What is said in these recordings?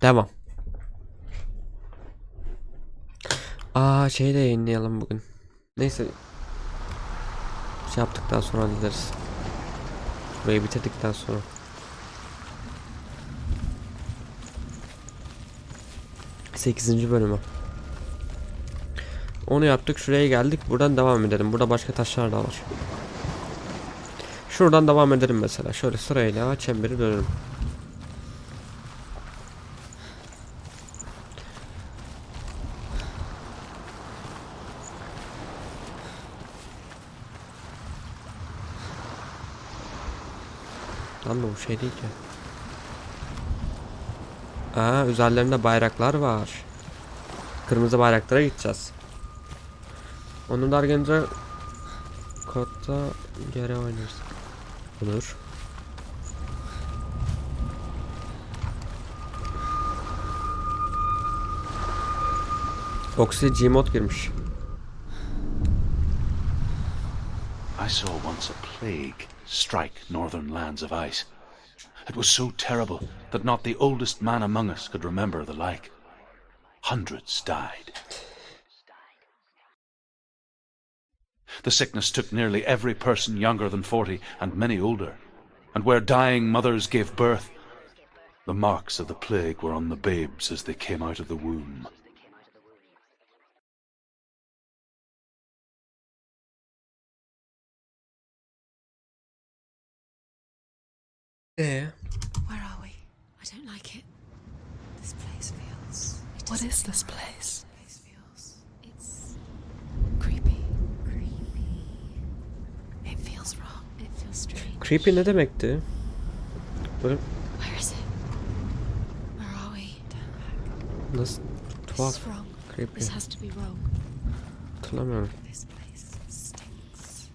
Devam. Şeyi de yayınlayalım bugün. Neyse. Şey yaptıktan sonra hallederiz. Burayı bitirdikten sonra. Sekizinci bölümü. Onu yaptık. Şuraya geldik. Buradan devam edelim. Burada başka taşlar da var. Şuradan devam edelim mesela. Şöyle sırayla çemberi dönelim. Lan bu şey değil ki. Üzerlerinde bayraklar var. Kırmızı bayraklara gideceğiz. Onu da gelince kodda geri oynarız. Olur. Oxy Gmod girmiş. I saw once a plague strike northern lands of ice. It was so terrible that not the oldest man among us could remember the like. Hundreds died. The sickness took nearly every person younger than 40 and many older. And where dying mothers gave birth, the marks of the plague were on the babes as they came out of the womb. Where are we? I don't like it. This place feels... What is this place? It's creepy. It feels wrong. It feels strange. Creepy ne demekti? Böyle Where is it? Where are we? Turn back. nasıl tuhaf. This is wrong. Creepy. This has to be wrong. Hatırlamıyorum. This place stinks.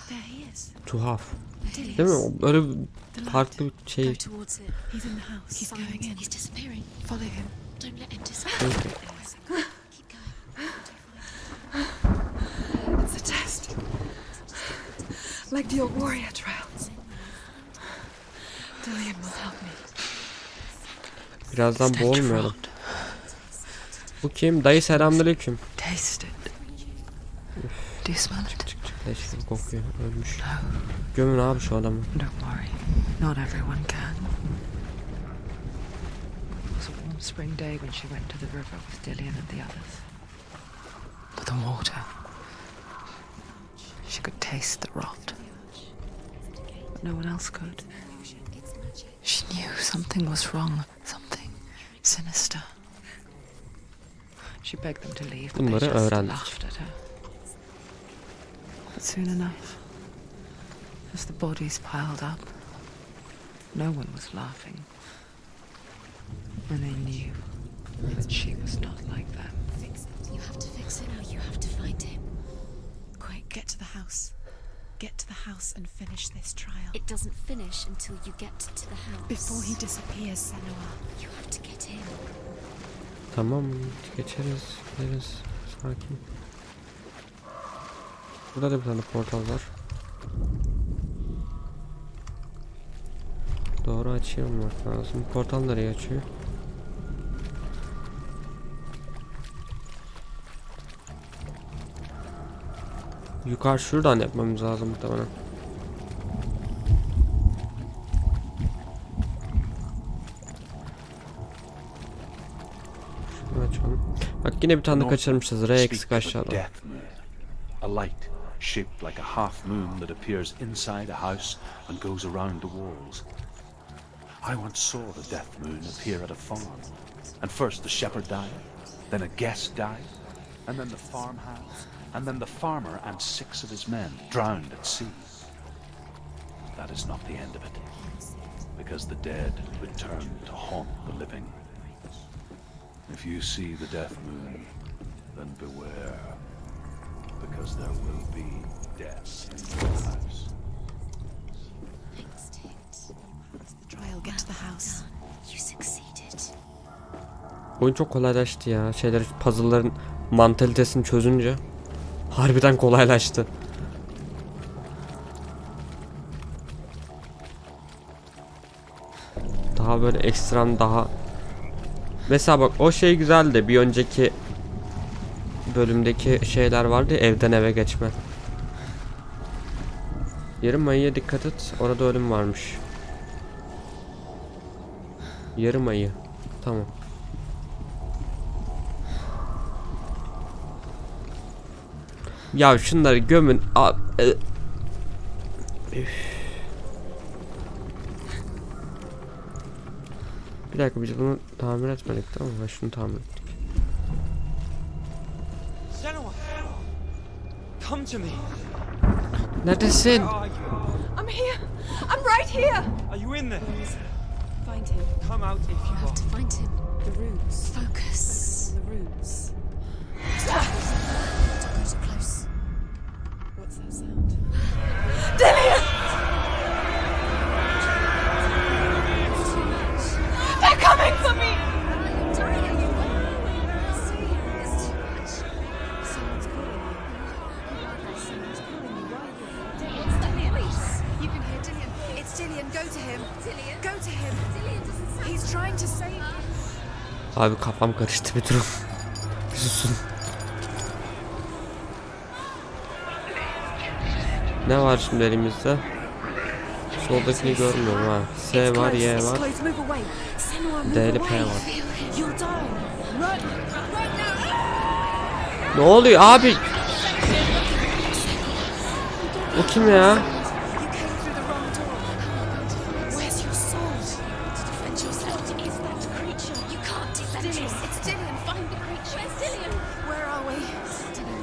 There he is. Tuhaf. There he Değil is. mi? Böyle The light. farklı bir Go şey. towards it. He's in the house. He's going in. He's disappearing. Follow him. Don't let him disappear. Creepy. Keep going. It's a test. Like the old warrior trials. Dillian will help me. Birazdan boğulmayalım. Bu kim? Dayı selamünaleyküm. Taste it. Do you smell it? Leş gibi kokuyor. Ölmüş. Gömün abi şu adamı. Don't worry. Not everyone can. It was a warm spring day when she went to the river with Dillian and the others. But the water. She could taste the rot. But no one else could. She knew something was wrong. Something sinister. She begged them to leave, but they Bunları just öğrendik. laughed at her. But soon enough, as the bodies piled up, no one was laughing. And they knew that she was not like them. You have to fix it now. You have to find him. Quick, get to the house. Get to the house and finish this trial. It doesn't finish until you get to the house. Before he disappears, Senua. You have to get in. Tamam. Geçeriz. Gideriz. Sakin. Burada da bir tane portal var. Doğru açıyor olmak lazım. Portal nereye açıyor? Yukarı şuradan yapmamız lazım muhtemelen. Şunu açalım. Bak yine bir tane kaçırmışız. R eksik aşağıda. A light shaped like a half moon that appears inside a house and goes around the walls. I once saw the death moon appear at a farm, and first the shepherd died, then a guest died, and then the farmhouse, and then the farmer and 6 of his men drowned at sea. That is not the end of it, because the dead return to haunt the living. If you see the death moon, then beware, because there will be death in your house. Thanks, Tate. The trial, get to the house. You succeeded. Oyun çok kolaylaştı ya. Puzzle'ların mantalitesini çözünce harbiden kolaylaştı. Daha böyle ekstrem, daha Mesela bak o şey güzeldi. Bir önceki bölümdeki şeyler vardı ya, evden eve geçme. Yarım ayıya dikkat et. Orada ölüm varmış. Yarım ayı. Tamam. Ya şunları gömün. Bir dakika, biz bunu tamir etmedik, tamam mı? Şunu tamir ettik. Come to me. Neredesin? Where are you? I'm here. I'm right here. Are you in there? Find him. Come out if you You have are. to find him. The runes. Focus. The runes. Don't go too close. What's that sound? They're coming for me. It's too much. Someone's calling you. Someone's calling you. Why are you? It's Dillian. You can hear Dillian. It's Dillian. Go to him. Dillian? Go to him. Dillian doesn't sound. He's trying to save you. Abi kafam karıştı bir durum. Susun. Ne var şimdi elimizde? Soldakini görmüyorum ha. S var, Y It's var. close. Move away. Senua, move D ile away. P var. You'll die. Run. Run now. Ne oluyor abi? O kim ya? You came through the wrong door. Where's your sword? To defend yourself against that creature. You can't defend Dillian. yourself. It's Dillian. Find the creature. Where's Dillian? Where are we?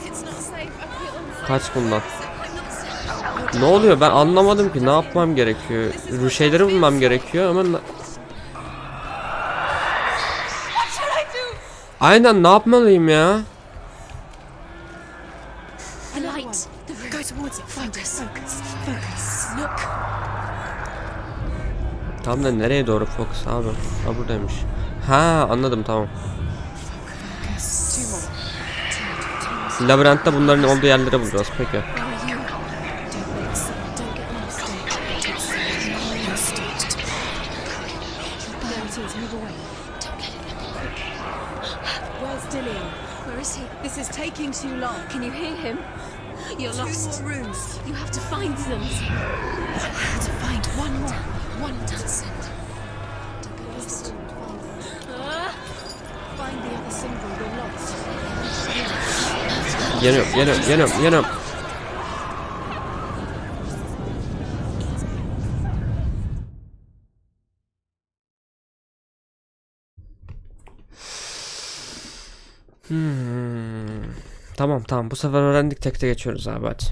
It's not safe. I feel unsafe. Kaç bunlar? I'm not safe. Ne oluyor? Ben anlamadım ki. Ne yapmam gerekiyor? Şeyleri bulmam gerekiyor ama What should I do? aynen ne yapmalıyım ya? The light. The room. Go towards it. Find it. Focus. Focus. Look. Tam da nereye doğru fokus abi? Ha buradaymış. Ha anladım, tamam. Two more. Labirentte bunların olduğu yerleri bulacağız peki. Where are you? Don't make some. Don't get lost. You're stopped. There it is. Move away. Don't let it look. Where's Dillian? Where is he? This is taking too long. Can you hear him? You're Two lost. more rooms. You have to find them. I have to find one more. One more. Dancing. Don't get lost. Find the other symbol. You're lost. Yanıyorum. Tamam, bu sefer öğrendik, tekte geçiyoruz abi, hadi.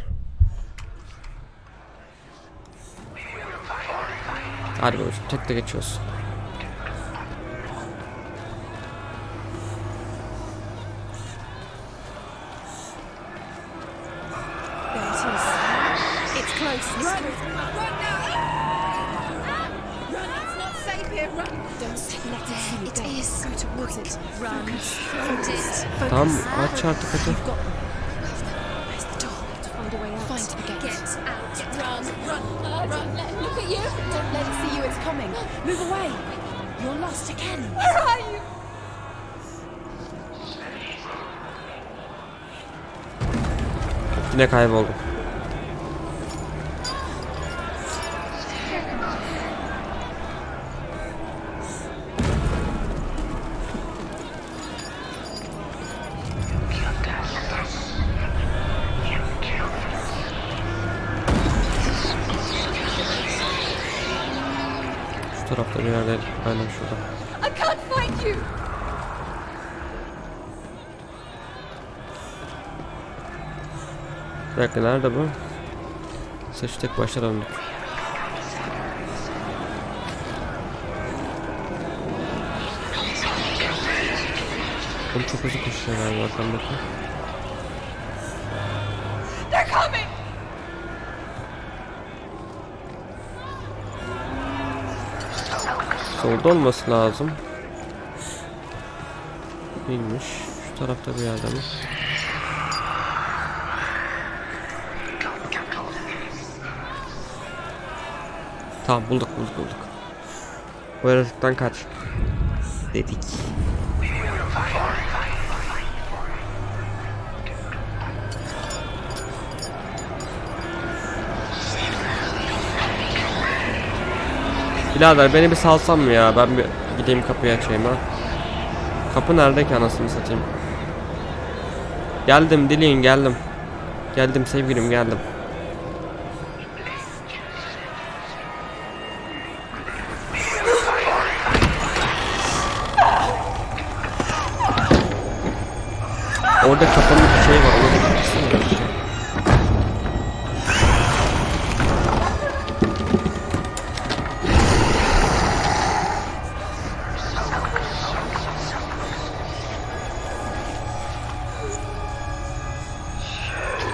Hadi babacığım, tekte geçiyoruz. There it is. It's close. Run! Run now! Run! It's not safe here. Run! Don't let it see you. It There. is. Go towards it. Run. Found it. Focus. Tamam, aç artık hadi. You've got them. Where's the door? To find a way out. Find the gate. Get out. Run! Run! Run! Look at you! Don't let it see you. It's coming. Move away. You're lost again. Where are you? Yine kayboldum. Şu tarafta bir yerde, aynen şurada. I can't find you. Bir dakika, nerede bu? Saç tek başına döndük. Oğlum çok hızlı koşuyor galiba arkamdaki. They're coming. Solda olması lazım. Değilmiş. Şu tarafta bir yerde mi? Tamam, bulduk. Bu yaratıktan kaç. Dedik. Birader beni bir salsam mı ya? Ben bir gideyim kapıyı açayım ha. Kapı nerede ki anasını satayım? Geldim Dilin, geldim. Geldim sevgilim, geldim. Orada kapının bir şey var. Ona bir baksana.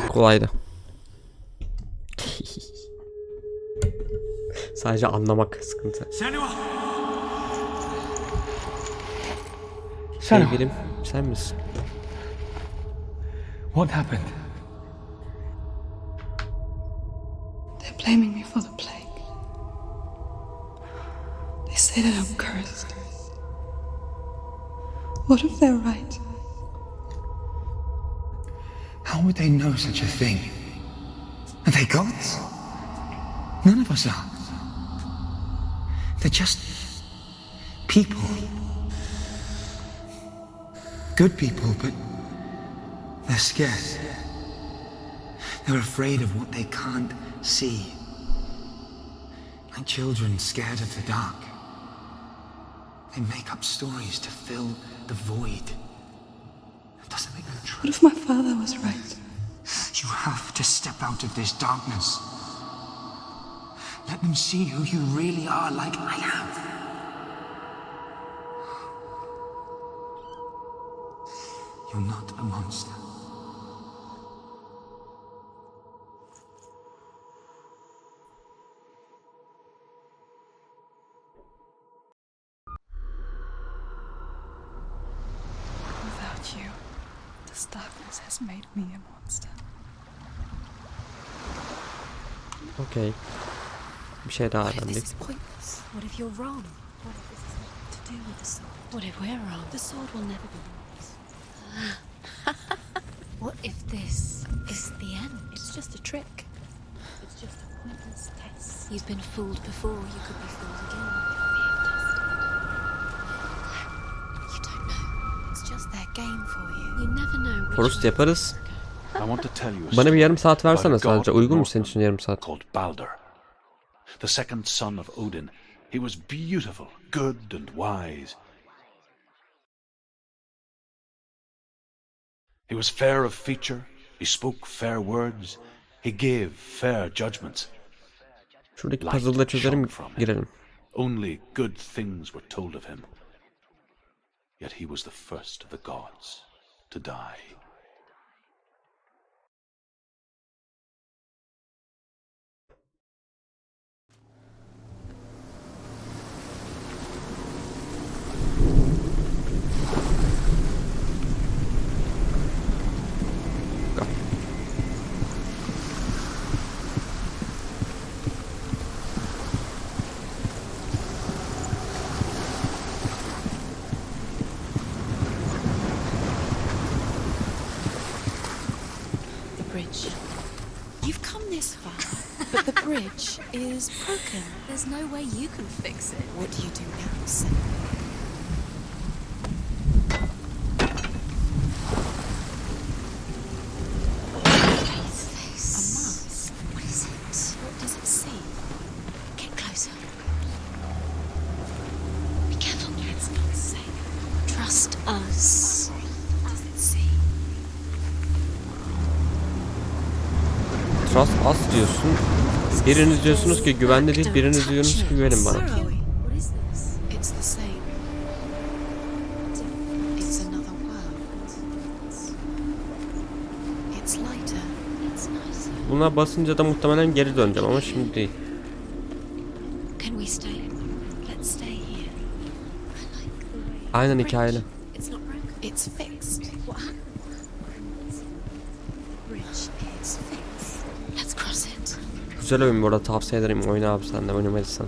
Kolaydı. Sadece anlamak sıkıntı. Sevgilim, sen misin? What happened? They're blaming me for the plague. They say that I'm cursed. What if they're right? How would they know such a thing? Are they gods? None of us are. They're just people. Good people, but they're scared. They're afraid of what they can't see. Like children scared of the dark. They make up stories to fill the void. It doesn't make them true. What if my father was right? You have to step out of this darkness. Let them see who you really are, like I have. You're not a monster. Without you, this darkness has made me a monster. Okey. Bir şey daha What if öğrendik. this is pointless? What if you're wrong? What if this is nothing to do with the sword? What if we're wrong? The sword will never be yours. What if this is the end? It's just a trick. It's just a pointless test. You've been fooled before. You could be fooled again. You don't know. It's just their game for you. You never know which Forust way yaparız. I want to tell you a Bana bir yarım story saat versene about a god sadece. of Uygun mu senin Northland için yarım saat? called Balder. The second son of Odin. He was beautiful, good and wise. He was fair of feature, he spoke fair words, he gave fair judgments. Şuradaki Light puzzle'da çözelim, shone from him. girelim. Only good things were told of him. Yet he was the first of the gods to die. The bridge. You've come this far, but the bridge is broken. There's no way you can fix it. What do you do now, Sam? Face. A mask. What is it? What does it see? Get closer. Be careful. It's not safe. Trust us. What does it see? Trust us diyorsun. Biriniz diyorsunuz ki güvenli değil, biriniz diyorsunuz ki güvenin bana. What is this? It's the same. It's another world. It's lighter. It's nicer. Buna basınca da muhtemelen geri döneceğim ama şimdi değil. Can we stay? Let's stay here. I like the way. Aynen Bridge. hikayeli. It's not broken. It's fixed. What happened? Bridge is fixed. Let's cross it. Güzel oyun bu arada, tavsiye ederim. Oyna abi sen de oynamalısın.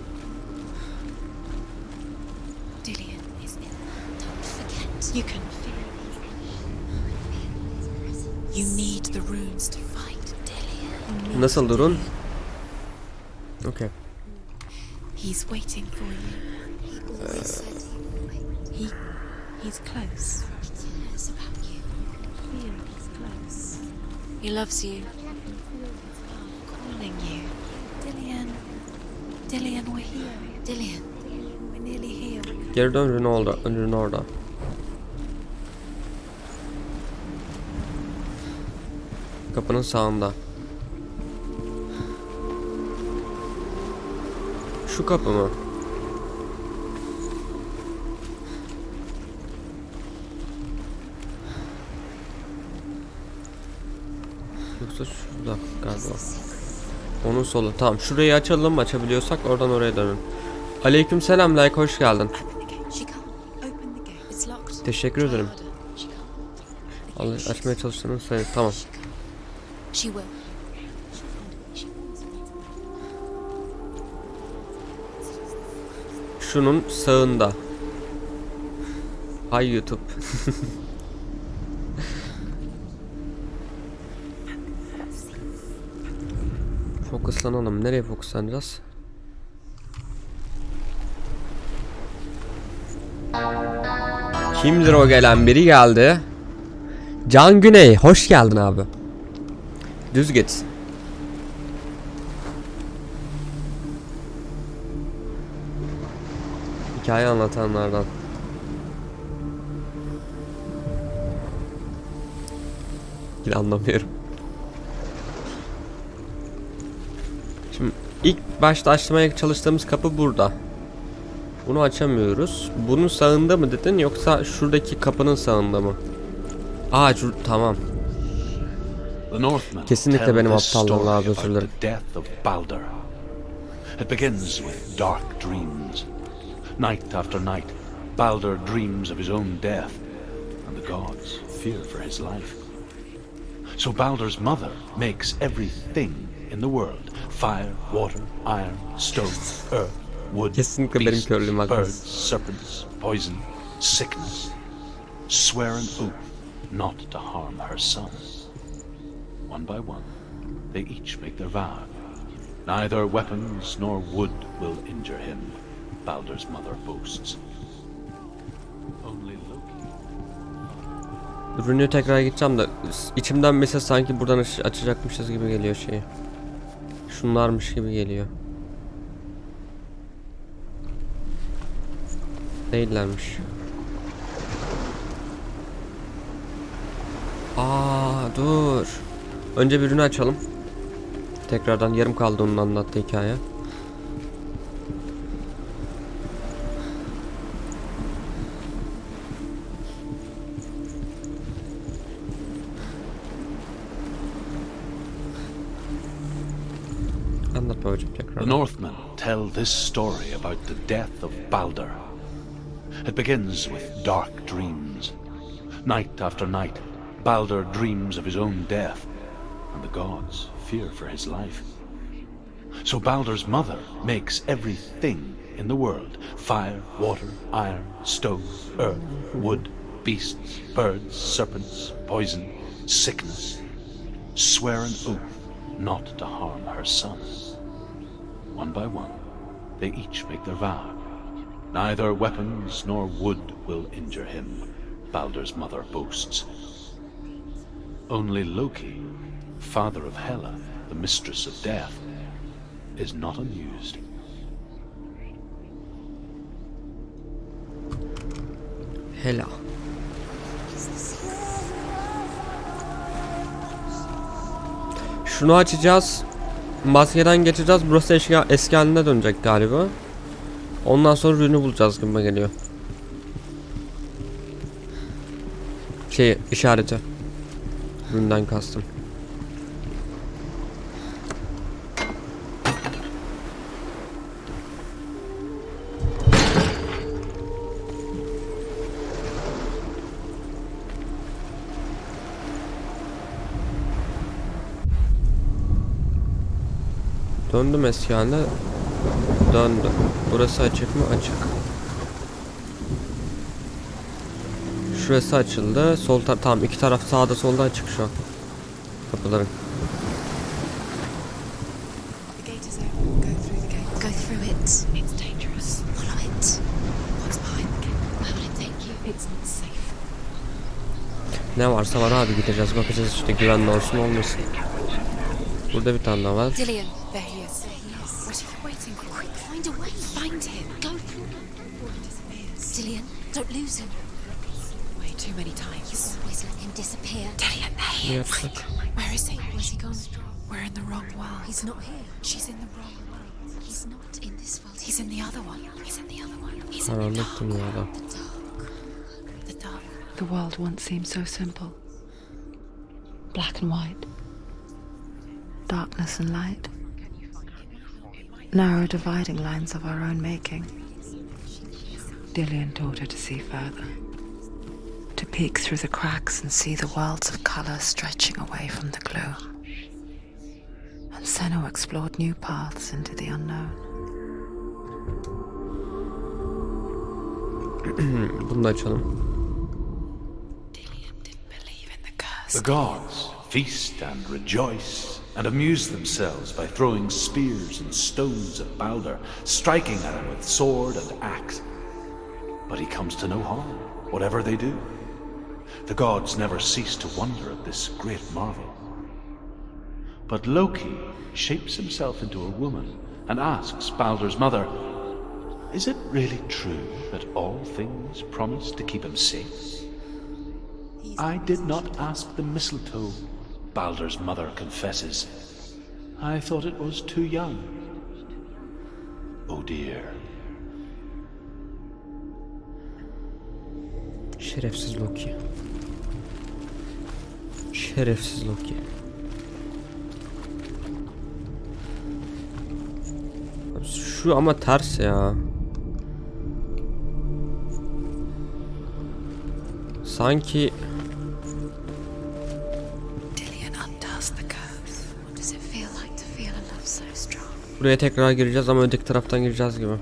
Dillian is in. Don't forget. You can feel it. You need the runes to fight Dillian. Nasıl durun? Okey. He's waiting for you. He always said he would wait. He's close. He cares about you. Feel he's close. He loves you. Calling you. Dillian. Dillian, we're here. Dillian, we're nearly here. Geri dön, Rune orada. Kapının sağında. Şu kapı mı? Yoksa şurada galiba. Onun solu. Tamam, şurayı açalım, açabiliyorsak oradan oraya dönün. Aleykümselam, like, hoş geldin. Teşekkür ederim. Açmaya çalıştığını söyle. Tamam. Şunun sağında. Hay YouTube. Fokuslanalım. Nereye fokuslanacağız? Kimdir o gelen? Biri geldi. Can Güney, hoş geldin abi. Düz git. Hikaye anlatanlardan. Yine anlamıyorum. Şimdi ilk başta açmaya çalıştığımız kapı burada. Bunu açamıyoruz. Bunun sağında mı dedin yoksa şuradaki kapının sağında mı? Aa, tamam. Kesinlikle benim aptallığım abi, özür dilerim. It begins with dark dreams. Night after night, Baldur dreams of his own death, and the gods fear for his life. So Baldur's mother makes everything in the world: fire, water, iron, stone, earth, wood, beasts, birds, serpents, poison, sickness. Swear an oath not to harm her son. One by one, they each make their vow. Neither weapons nor wood will injure him, Baldur's mother boasts. Only Loki. Ürünü tekrar gideceğim de içimden mesela sanki buradan açacakmışız gibi geliyor şeyi. Şunlarmış gibi geliyor. Değillermiş. Dur. Önce bir ürünü açalım. Tekrardan yarım kaldı onun anlattığı hikaye. Anlat babacığım tekrar. The Northmen tell this story about the death of Baldur. It begins with dark dreams. Night after night, Baldur dreams of his own death, and the gods fear for his life. So Baldur's mother makes everything in the world: fire, water, iron, stone, earth, wood, beasts, birds, serpents, poison, sickness. Swear an oath not to harm her son. One by one, they each make their vow. Neither weapons nor wood will injure him, Baldur's mother boasts. Only Loki, father of Hela, the mistress of death, is not amused. Hela. Şunu açacağız. Maskeden geçeceğiz. Burası eski haline dönecek galiba. Ondan sonra ürünü bulacağız gibi geliyor. İşareti. Üründen kastım. Döndüm eski haline. Döndü. Burası açık mı? Açık. Şurası açıldı. Sol tamam, iki taraf sağda solda açık şu an. Kapıların. The gate is open. Go through the gate. Go through it. It's Ne varsa var abi, gideceğiz bakacağız işte, güvenli olsun olmasın. Burada bir tane daha var. Dillian, there he is. What are you waiting for? Quick, find a way. Find him. Go. Dillian, don't lose him. Way too many times. You always let him disappear. Dillian, there he Ne is. yapsak? Where is he? Where's he gone? We're in the wrong world. He's not here. She's in the wrong world. He's not in this world. He's in the other one. He's in the other one. He's in the Karanlık dark. dünyada. The dark. The world once seemed so simple. Black and white. Darkness and light. Narrow dividing lines of our own making. Dillian taught her to see further. To peek through the cracks and see the worlds of colour stretching away from the glue. And Senna explored new paths into the unknown. Bunu da açalım. Dillian didn't believe in the curse. The gods feast and rejoice and amuse themselves by throwing spears and stones at Balder, striking at him with sword and axe. But he comes to no harm, whatever they do. The gods never cease to wonder at this great marvel. But Loki shapes himself into a woman and asks Balder's mother, "Is it really true that all things promise to keep him safe?" "I did not ask the mistletoe," Balder's mother confesses. "I thought it was too young." Oh dear. Şerefsiz Loki. Şerefsiz Loki. Şu ama ters ya. Sanki Dillian undoes the curse. What does it feel like to feel a love so strong? buraya tekrar gireceğiz ama öteki taraftan gireceğiz gibi.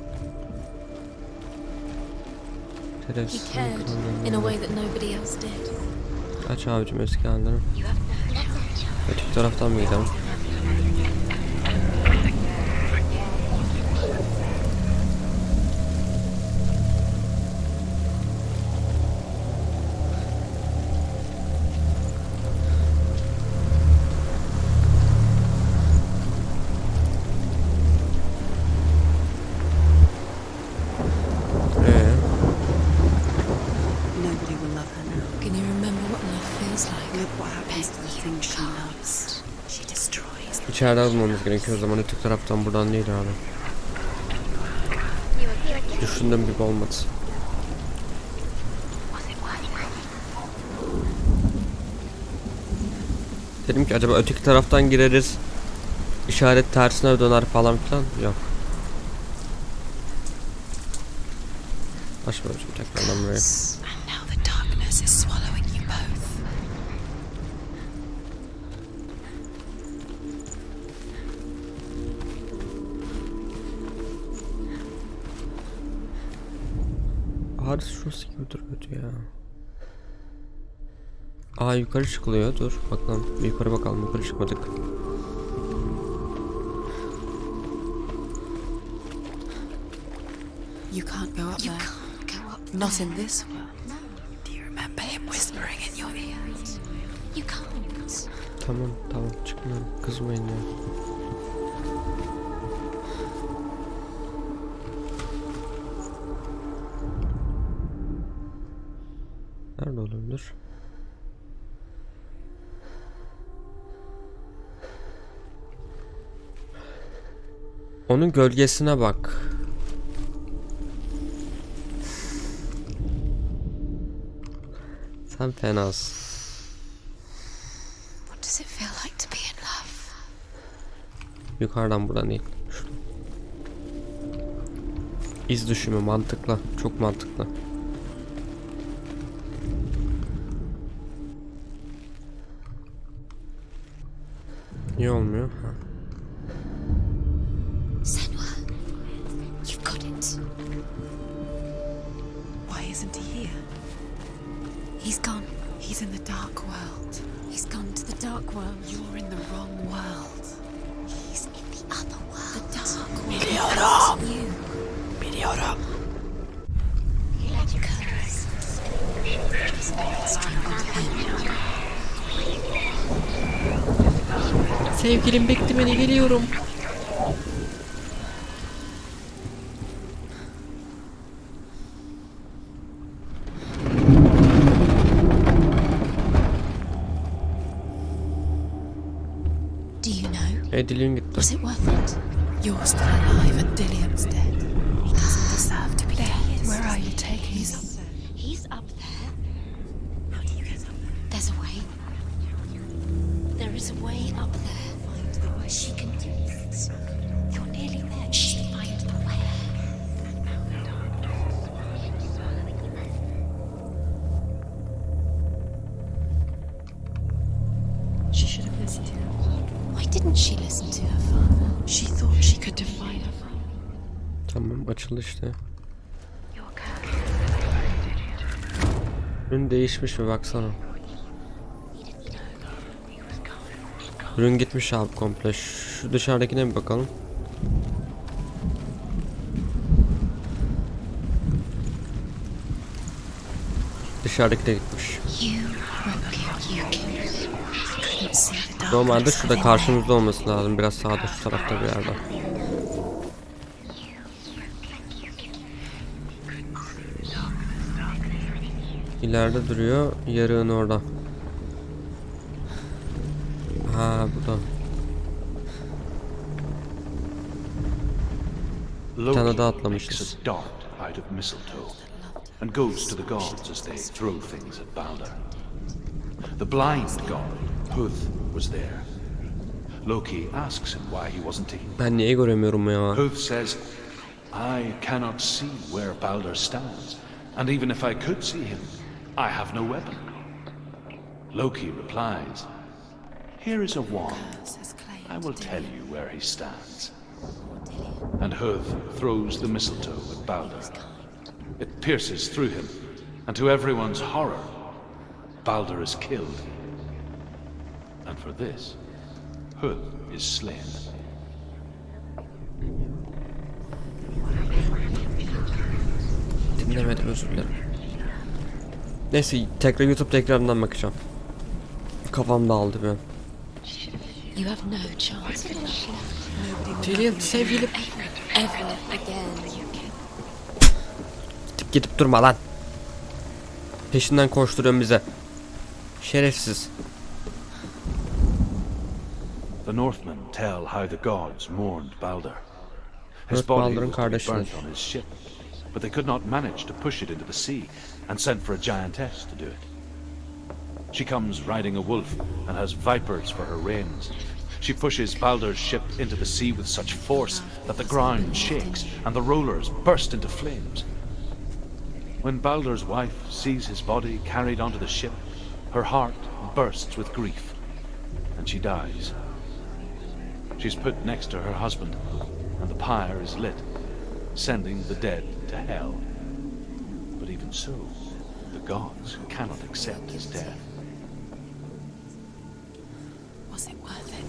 He Şerefsiz. cared in a way that nobody else did. Aç abicim eski hallerini. Öteki taraftan mı gidelim? Nobody will love her now. Can you remember what love feels like? Look what happens to the things she loves. She destroys. İçeride almamız gerekiyor o zaman, öteki taraftan, buradan değil abi. Düşündüğüm gibi olmadı. Dedim ki acaba öteki taraftan gireriz, işaret tersine döner falan filan, yok. Açma hocam tekrardan burayı. And now the darkness is swallowing you both. Ağrı şurası gibi duruyordu ya. Aa yukarı çıkılıyor, dur bakalım, bir yukarı bakalım, yukarı çıkmadık. You can't go up You there. can't go up Not there. in this world. No, Do you remember him whispering in your ear? you can't. Tamam tamam, çıkmıyorum, kızmayın ya. Nerede olabilir? Onun gölgesine bak. Sen fenasın. What does it feel like to be in love? Yukarıdan, buradan değil. Şuradan. İz düşümü mantıklı. Çok mantıklı. Niye olmuyor? Ha. Senwa, you've got it. Why isn't he here? He's gone. He's in the dark world. He's gone to the dark world. You're in the wrong world. He's in the other world. The dark world. Biliyorum. You. Biliyorum. Curse. Strangled him. Sevgilim bekle beni, geliyorum. Do you know? Dillion gitti. Was it worth it? You're still alive and Dillian's dead. He doesn't deserve to be dead. Where are you taking He's me? up there. He's up there. How do you get up there? There's a way. There is a way up there. Find the way. She can do it. You're nearly there. Just find the way. She should have listened to him. Why didn't she listen to her father? She thought she could defy her father. Tamam, açıldı işte. Your Ürün değişmiş mi baksana. Ürün gitmiş abi komple. Şu dışarıdakine bir bakalım. Dışarıdaki de gitmiş. Normalde şurada karşımızda olması lazım. Biraz sağda, şu tarafta bir yerde. İleride duruyor. Yarığın orada. Ha, burada. tane daha Loki atlamışız. makes a dart out of mistletoe and goes to the gods as they throw things at Balder. The blind god, Huth, was there. Loki asks him why he wasn't taking. Ben niye göremiyorum ya? Huth says, I cannot see where Balder stands, and even if I could see him, I have no weapon. Loki replies, here is a wand. I will tell you where he stands. And Huth throws the mistletoe at Balder. It pierces through him, and to everyone's horror, Balder is killed. And for this, Huth is slain. Dinlemedim, özür dilerim. Neyse, tekrar YouTube tekrarından bakacağım. Kafam dağıldı bir an. You have no chance. Dillion, sevgilim. Ever again. Gidip durma lan. Peşinden koşturuyorsun bize. Şerefsiz. The Northmen tell how the gods mourned Balder. His Evet, body Balder'ın was to be kardeşidir. burnt on his ship, but they could not manage to push it into the sea and sent for a giantess to do it. She comes riding a wolf and has vipers for her reins. She pushes Balder's ship into the sea with such force that the ground shakes and the rollers burst into flames. When Balder's wife sees his body carried onto the ship, her heart bursts with grief, and she dies. She's put next to her husband, and the pyre is lit, sending the dead to hell. But even so, the gods cannot accept his death. Was it worth it?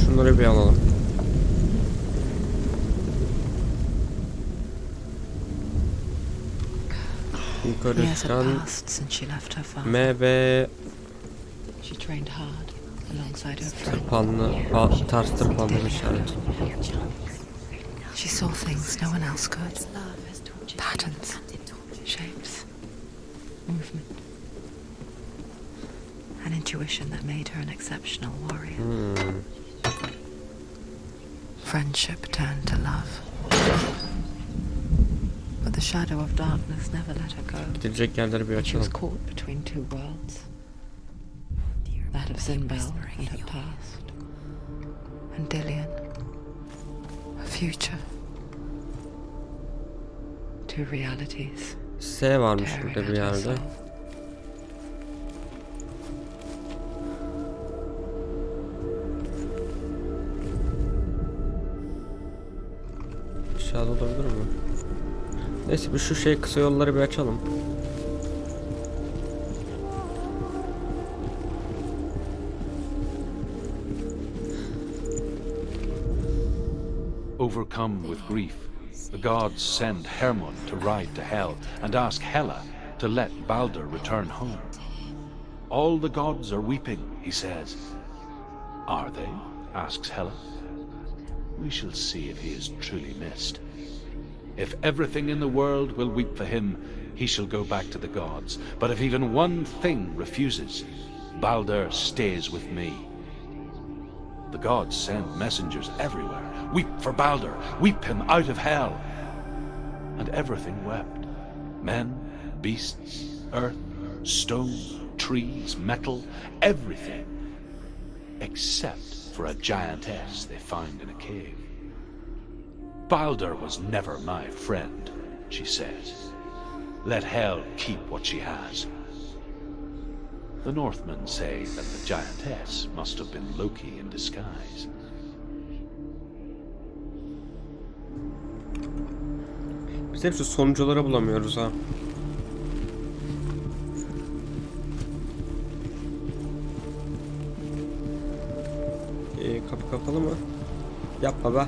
Şunları bir alalım. Yukarı Years had çıkan passed since she left her father. M ve She trained hard alongside her friend. tırpanlı, ters tırpanlı bir işaret. She saw things no one else could. Patterns, shapes, movement. An intuition that made her an exceptional warrior. Friendship turned to love. But the shadow of darkness never let her go. Gidilecek yerleri bir She was açalım. caught between two worlds. That of Zinbel and her past. And Dillion. A future. Two realities. S varmış tearing burada bir at her yerde. soul. Aşağıda olabilir mi? Neyse, bir şu kısa yolları bir açalım. Overcome with grief, the gods send Hermod to ride to Hell and ask Hela to let Balder return home. All the gods are weeping, he says. Are they? Asks Hela. We shall see if he is truly missed. If everything in the world will weep for him, he shall go back to the gods. But if even one thing refuses, Balder stays with me. The gods send messengers everywhere. Weep for Balder, weep him out of hell. And everything wept. Men, beasts, earth, stone, trees, metal, everything. Except for a giantess they found in a cave. Balder was never my friend, she says. Let hell keep what she has. The Northmen say that the giantess must have been Loki in disguise. Biz hep şu sonucuları bulamıyoruz ha. Kapı kapalı mı? Yapma be.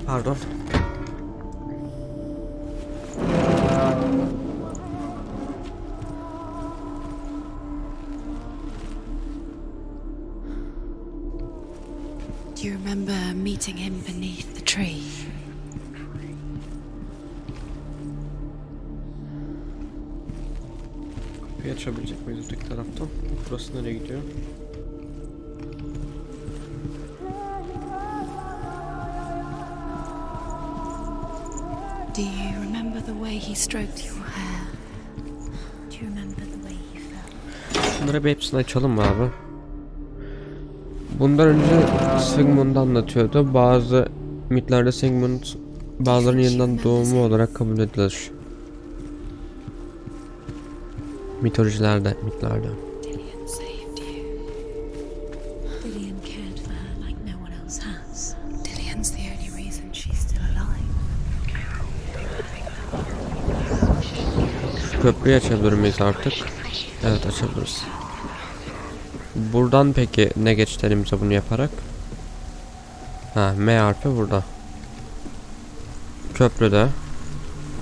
Pardon. Do you remember meeting him beneath the tree? Kapıyı açabilecek miyiz öteki taraftan? Burası nereye gidiyor? Do you remember the way he stroked your hair? Do you remember the way you felt? Bunları bir hepsini açalım mı abi? Bundan önce Sigmund'u anlatıyordu. Bazı mitlerde Sigmund bazılarının yeniden doğumu olarak kabul edilir. Mitolojilerde, mitlerde. Dillian saved you. Dillian cared for her like no one else has. Dillian's the only reason she's still alive. Şu köprüyü açabilir miyiz artık? Evet, açabiliriz. Buradan peki ne geçti elimize bunu yaparak? Ha, M harfi burada. Köprüde.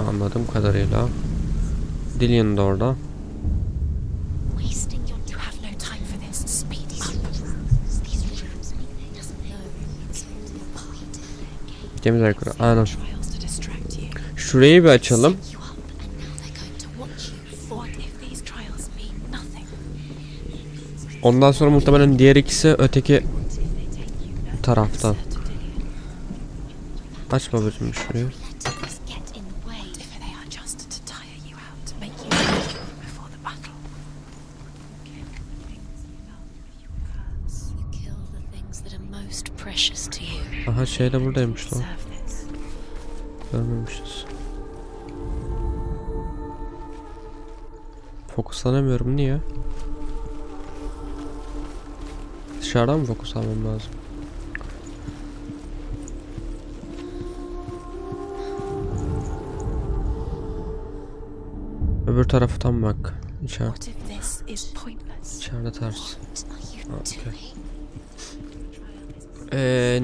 Anladığım kadarıyla. Dillian da orada. Wasting your... You have no time for this. Speed up. These rooms mean doesn't know it's the point. Gemiler yukarı. Aynen. Trials to distract you. Şurayı bir açalım. You up, and now they're going to watch you. What if these trials mean nothing? Ondan sonra muhtemelen diğer ikisi öteki taraftan. Aç babacığım şurayı. Let this get in the way. If they are just to tire you out, to make you weak before the battle. You kill the things that are most precious to you. Aha, şey de buradaymış lan. Serve this. Görmemişiz. Fokuslanamıyorum, niye? Dışarıdan mı fokus almam lazım? Öbür taraftan bak. İçeride. What if this is pointless? İçeride ters. What are you Okay. doing?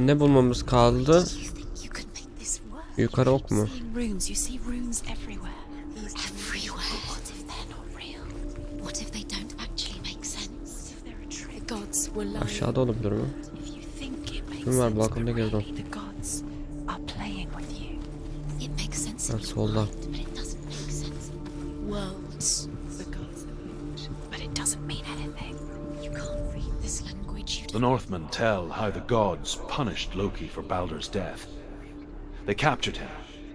Ne bulmamız kaldı? Do you think you could make this work? Yukarı ok mu? Seeing runes, you see runes everywhere. Everywhere. What if they're not real? What if they don't actually make sense? If they're a trick. The gods were lying. Aşağıda olabilir mi? If you think it makes Şunlar sense, balkonda but gezdim. really the gods are playing with you. It makes sense Evet, in your solda. mind, but it doesn't make sense. Worlds. The gods are huge, but it doesn't mean anything. You can't read this language. You The don't. Northmen tell how the gods punished Loki for Balder's death. They captured him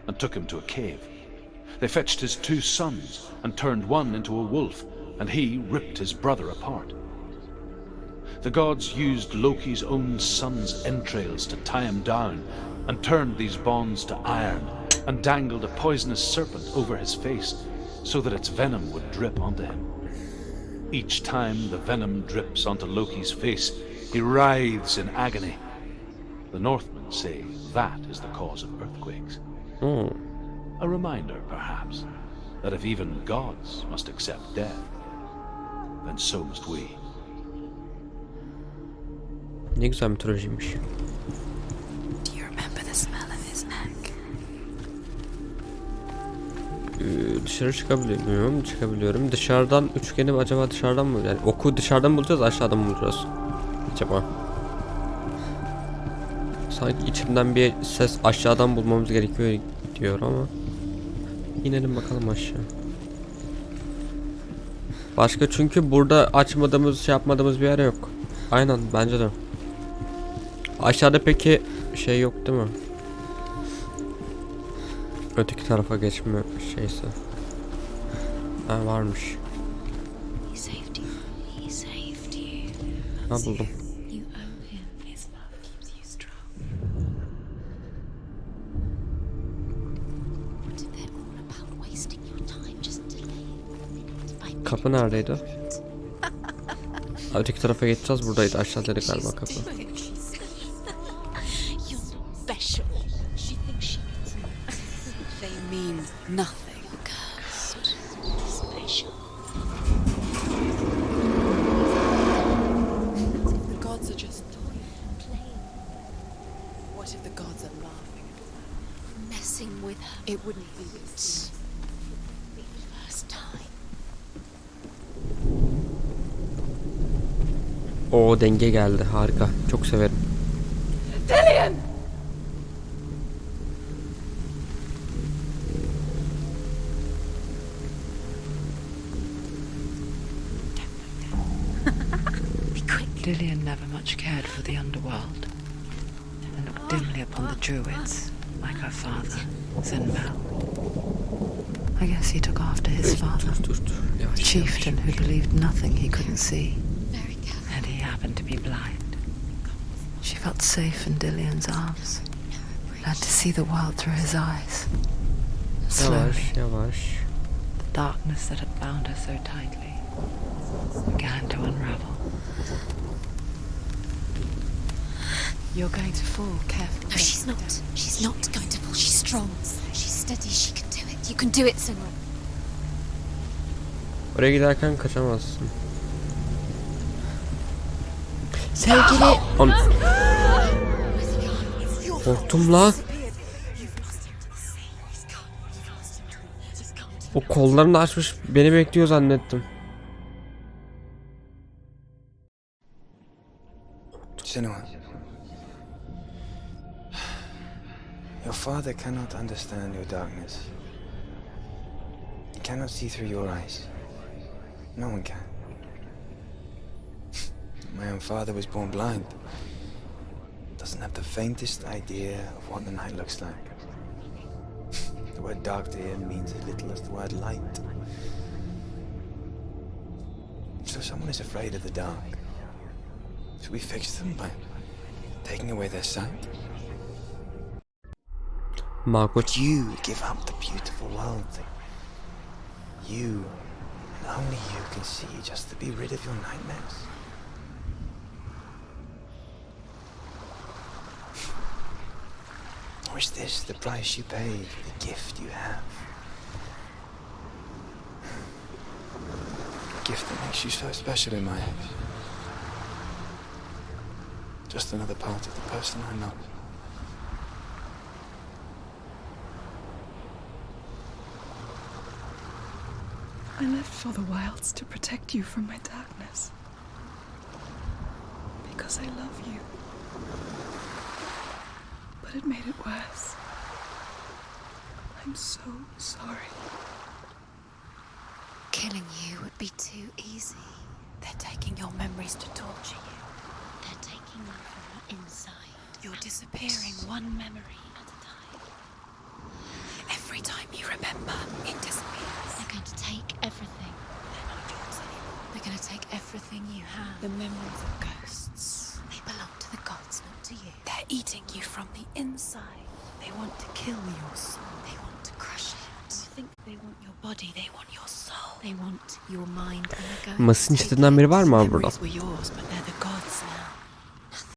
and took him to a cave. They fetched his 2 sons and turned one into a wolf, and he ripped his brother apart. The gods used Loki's own son's entrails to tie him down and turned these bonds to iron and dangled a poisonous serpent over his face so that its venom would drip onto him. Each time the venom drips onto Loki's face, he writhes in agony. The Northmen say that is the cause of earthquakes. Hmm. A reminder, perhaps, that if even gods must accept death, then so must we. Ne güzel mitolojiymiş. Do you remember the smell of his neck? Dışarı çıkabiliyorum. Çıkabiliyorum. Dışarıdan üçgeni acaba dışarıdan mı? Yani oku dışarıdan mı bulacağız, aşağıdan mı bulacağız? Acaba. Sanki içimden bir ses aşağıdan bulmamız gerekiyor diyor ama. İnelim bakalım aşağı. Başka çünkü burada açmadığımız, şey yapmadığımız bir yer yok. Aynen bence de. Aşağıda peki şey yok değil mi? Öteki tarafa geçme şeyse. Ha varmış. He saved you. He saved you. Ha buldum. You owe him. His love keeps you strong. What if they're all about wasting your time just delaying? Kapı neredeydi? Öteki tarafa geçeceğiz, buradaydı, aşağıdaydı galiba kapı. You're special. She thinks she gets They mean nothing. cursed. Special. What if the gods are just playing? What if the gods are laughing? Messing with her. It wouldn't be this. First time. O denge geldi, harika, çok severim. Dillian never much cared for the underworld and looked dimly upon the druids, like her father, Zinmel. I guess he took after his father, Dur. a Yavaş, chieftain who believed nothing he couldn't see, Very careful. and he happened to be blind. She felt safe in Dillian's arms, learned to see the world through his eyes. And slowly, Yavaş. the darkness that had bound her so tightly began to unravel. You're going to fall, careful. No, she's not. She's not going to fall. She's strong. She's steady. She can do it. You can do it, Senra. Oraya giderken kaçamazsın. Sevgili... Korktum lan. O kollarını açmış beni bekliyor zannettim. Senua, your father cannot understand your darkness. He cannot see through your eyes. No one can. My own father was born blind. Doesn't have the faintest idea of what the night looks like. The word dark to him means as little as the word light. So someone is afraid of the dark. Should we fix them by taking away their sight? Makul. Would you give up the beautiful world that you, and only you, can see just to be rid of your nightmares? Or is this the price you pay for the gift you have? A gift that makes you so special in my eyes. Just another part of the person I'm not. I left for the wilds to protect you from my darkness. Because I love you. But it made it worse. I'm so sorry. Killing you would be too easy. They're taking your memories to torture you. They're taking you from the inside. You're disappearing one memory at a time. Every time you remember, it disappears. They're going to take everything. They're not yours anymore. They're going to take everything you have. The memories of ghosts. They belong to the gods, not to you. They're eating you from the inside. They want to kill your soul. They want to crush it. You think they want your body, they want your soul. They want your mind and the ghosts. Mas'ın istediğinden biri var mı abi burada? Memories were yours, but